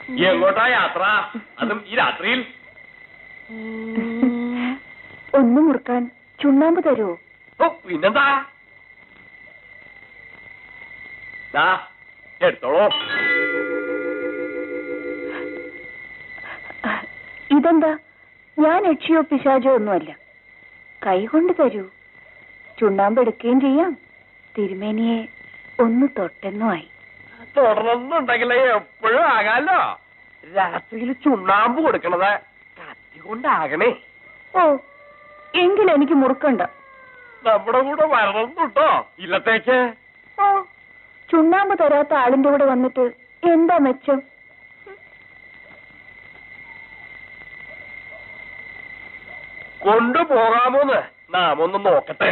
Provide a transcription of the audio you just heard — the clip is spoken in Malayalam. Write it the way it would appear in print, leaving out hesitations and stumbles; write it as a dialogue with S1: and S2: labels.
S1: എങ്ങോട്ടാ യാത്ര? അതും ഈ രാത്രിയിൽ?
S2: ഒന്ന് മുറുക്കാൻ ചുണ്ണാമ്പ് തരുമോ?
S1: ഓ പിന്നെന്താ, എടുത്തോളൂ.
S2: ഇതെന്താ, ഞാൻ യക്ഷിയോ പിശാചോ ഒന്നുമല്ല. കൈകൊണ്ട് തരൂ. ചുണ്ണാമ്പ് എടുക്കുകയും ചെയ്യാം, തിരുമേനിയെ ഒന്ന് തൊട്ടെന്നുമായി.
S1: തുടർന്നുണ്ടെങ്കിൽ എപ്പോഴും ആകാലോ. രാത്രിയിൽ ചുണ്ണാമ്പ് കൊടുക്കണത് കത്തി കൊണ്ടാകണേ.
S2: ഓ, എങ്കിലെനിക്ക് മുറുക്കണ്ട.
S1: നമ്മുടെ കൂടെ വരണമെന്നുട്ടോ ഇല്ലത്തേക്ക്.
S2: ഓ, ചുണ്ണാമ്പ് തരാത്ത ആളിന്റെ കൂടെ വന്നിട്ട് എന്താ മെച്ചം?
S1: കൊണ്ടുപോകാമോന്ന് നാം ഒന്ന് നോക്കട്ടെ.